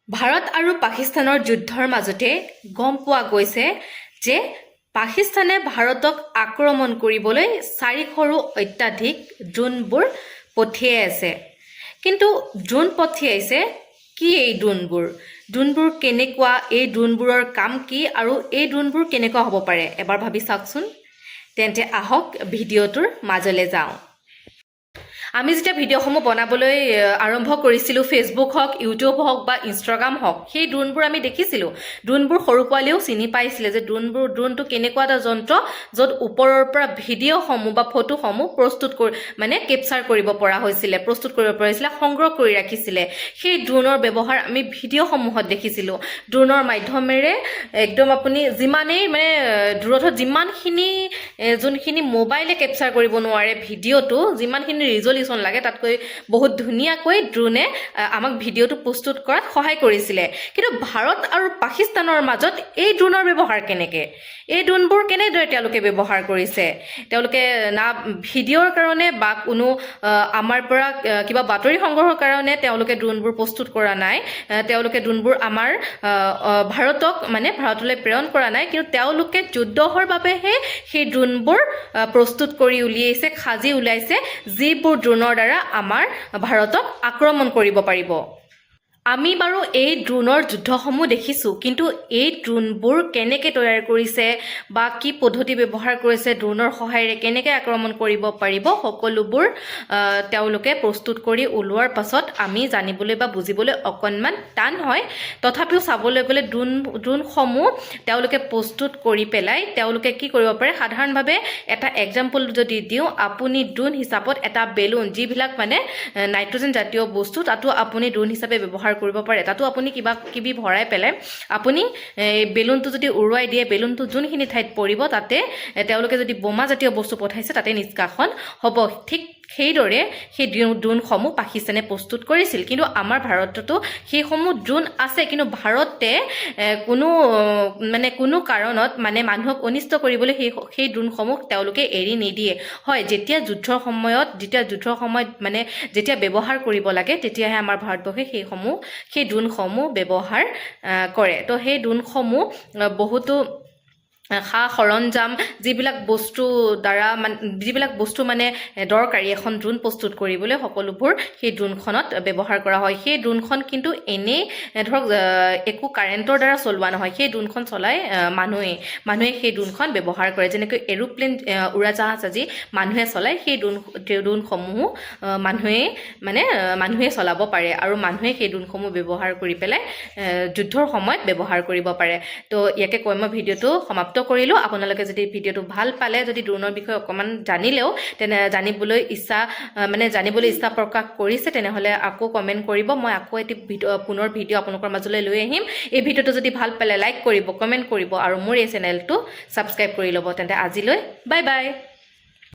ভাৰত আৰু পাকিস্তানৰ যুদ্ধৰ মাজতে গম পোৱা গৈছে যে পাকিস্তানে ভাৰতক আক্ৰমণ কৰিবলৈ 400ৰো অত্যাধিক ড্ৰোনবোৰ পঠিয়াই আছে। কিন্তু ড্ৰোন পঠিয়াইছে কি এই ড্ৰোনবোৰ কেনেকুৱা, এই ড্ৰোনবোৰৰ কাম কি আৰু এই ড্ৰোনবোৰ কেনেকুৱা হ'ব পাৰে এবাৰ ভাবি চাওকচোন। তেন্তে আহক ভিডিঅ'টোৰ মাজলৈ যাওঁ। আমি যেতিয়া ভিডিঅ'সমূহ বনাবলৈ আৰম্ভ কৰিছিলোঁ, ফেচবুক হওক, ইউটিউব হওক বা ইনষ্টাগ্ৰাম হওক, সেই ড্ৰোনবোৰ আমি দেখিছিলোঁ। ড্ৰোনবোৰ সৰু পোৱালীয়েও চিনি পাইছিলে যে ড্ৰোনটো কেনেকুৱা এটা যন্ত্ৰ য'ত ওপৰৰ পৰা ভিডিঅ'সমূহ বা ফটোসমূহ কেপচাৰ কৰিব পৰা হৈছিলে, সংগ্ৰহ কৰি ৰাখিছিলে। সেই ড্ৰোনৰ ব্যৱহাৰ আমি ভিডিঅ'সমূহত দেখিছিলোঁ। ড্ৰোনৰ মাধ্যমেৰে একদম আপুনি যিমানেই দূৰত্বত যোনখিনি মোবাইলে কেপচাৰ কৰিব নোৱাৰে ভিডিঅ'টো, যিমানখিনি ৰিজলিউশ্যন লাগে তাতকৈ বহুত ধুনীয়াকৈ ড্ৰোনে আমাক ভিডিঅ'টো প্ৰস্তুত কৰাত সহায় কৰিছিলে। কিন্তু ভাৰত আৰু পাকিস্তানৰ মাজত এই ড্ৰোনৰ ব্যৱহাৰ কেনেকৈ, এই ড্ৰোনবোৰ কেনেদৰে তেওঁলোকে ব্যৱহাৰ কৰিছে? তেওঁলোকে না ভিডিঅ'ৰ কাৰণে বা কোনো আমাৰ পৰা কিবা বাতৰি সংগ্ৰহৰ কাৰণে তেওঁলোকে ড্ৰোনবোৰ প্ৰস্তুত কৰা নাই। তেওঁলোকে ড্ৰোনবোৰ আমাৰ ভাৰতলৈ প্ৰেৰণ কৰা নাই। কিন্তু তেওঁলোকে যুদ্ধৰ বাবেহে সেই ড্ৰোনবোৰ প্ৰস্তুত কৰি উলিয়াইছে, সাজি উলিয়াইছে, যিবোৰ ড্ৰোনৰ দ্বাৰা আমাৰ ভাৰতক আক্ৰমণ কৰিব পাৰিব। আমি বাৰু এই ড্ৰোনৰ যুদ্ধসমূহ দেখিছোঁ, কিন্তু এই ড্ৰোনবোৰ কেনেকৈ তৈয়াৰ কৰিছে বা কি পদ্ধতি ব্যৱহাৰ কৰিছে, ড্ৰোনৰ সহায়েৰে কেনেকৈ আক্ৰমণ কৰিব পাৰিব, সকলোবোৰ তেওঁলোকে প্ৰস্তুত কৰি ওলোৱাৰ পাছত আমি জানিবলৈ বা বুজিবলৈ অকণমান টান হয়। তথাপিও চাবলৈ গ'লে ড্ৰোনসমূহ তেওঁলোকে প্ৰস্তুত কৰি পেলাই তেওঁলোকে কি কৰিব পাৰে, সাধাৰণভাৱে এটা এক্সাম্পল যদি দিওঁ, আপুনি ড্ৰোন হিচাপত এটা বেলুন, যিবিলাক নাইট্ৰজেন জাতীয় বস্তু, তাতো আপুনি ড্ৰোন হিচাপে ব্যৱহাৰ কৰিব পাৰে। তাতো আপুনি কিবা কিবি ভৰাই পেলাই আপুনি বেলুনটো যদি উৰুৱাই দিয়ে, বেলুনটো যোনখিনি ঠাইত পৰিব তাতে তেওঁলোকে যদি বোমা জাতীয় বস্তু পঠাইছে তাতে নিষ্কাশন হ'ব। ঠিক সেইদৰে সেই ড্ৰোনসমূহ পাকিস্তানে প্ৰস্তুত কৰিছিল। কিন্তু আমাৰ ভাৰততো সেইসমূহ ড্ৰোন আছে, কিন্তু ভাৰতে কোনো কাৰণত মানুহক অনিষ্ট কৰিবলৈ সেই ড্ৰোনসমূহ তেওঁলোকে এৰি নিদিয়ে। হয়, যেতিয়া যুদ্ধৰ সময়ত যেতিয়া ব্যৱহাৰ কৰিব লাগে, তেতিয়াহে আমাৰ ভাৰতবৰ্ষে সেই ড্ৰোনসমূহ ব্যৱহাৰ কৰে। তো সেই ড্ৰোনসমূহ বহুতো সা সৰঞ্জাম, যিবিলাক বস্তু দৰকাৰী এখন ড্ৰোন প্ৰস্তুত কৰিবলৈ, সকলোবোৰ সেই ড্ৰোনখনত ব্যৱহাৰ কৰা হয়। সেই ড্ৰোনখন কিন্তু এনেই একো কাৰেণ্টৰ দ্বাৰা চলোৱা নহয়। সেই ড্ৰোনখন চলাই মানুহে সেই ড্ৰোনখন ব্যৱহাৰ কৰে। যেনেকৈ এৰোপ্লেন, উৰাজাহাজ আজি মানুহে চলায়, সেই ড্ৰোনসমূহো মানুহে চলাব পাৰে আৰু মানুহে সেই ড্ৰোনসমূহ ব্যৱহাৰ কৰি পেলাই যুদ্ধৰ সময়ত ব্যৱহাৰ কৰিব পাৰে। তো ইয়াকে কৈ মই ভিডিঅ'টো সমাপ্ত কৰিলোঁ। আপোনালোকে যদি ভিডিঅ'টো ভাল পালে, যদি ড্ৰোনৰ বিষয়ে অকণমান জানিলেও জানিবলৈ ইচ্ছা প্ৰকাশ কৰিছে, তেনেহ'লে আকৌ কমেণ্ট কৰিব। মই আকৌ এটি পুনৰ ভিডিঅ' আপোনালোকৰ মাজলৈ লৈ আহিম। এই ভিডিঅ'টো যদি ভাল পালে লাইক কৰিব, কমেণ্ট কৰিব আৰু মোৰ এই চেনেলটো ছাবস্ক্ৰাইব কৰি ল'ব। তেন্তে আজিলৈ বাই বাই।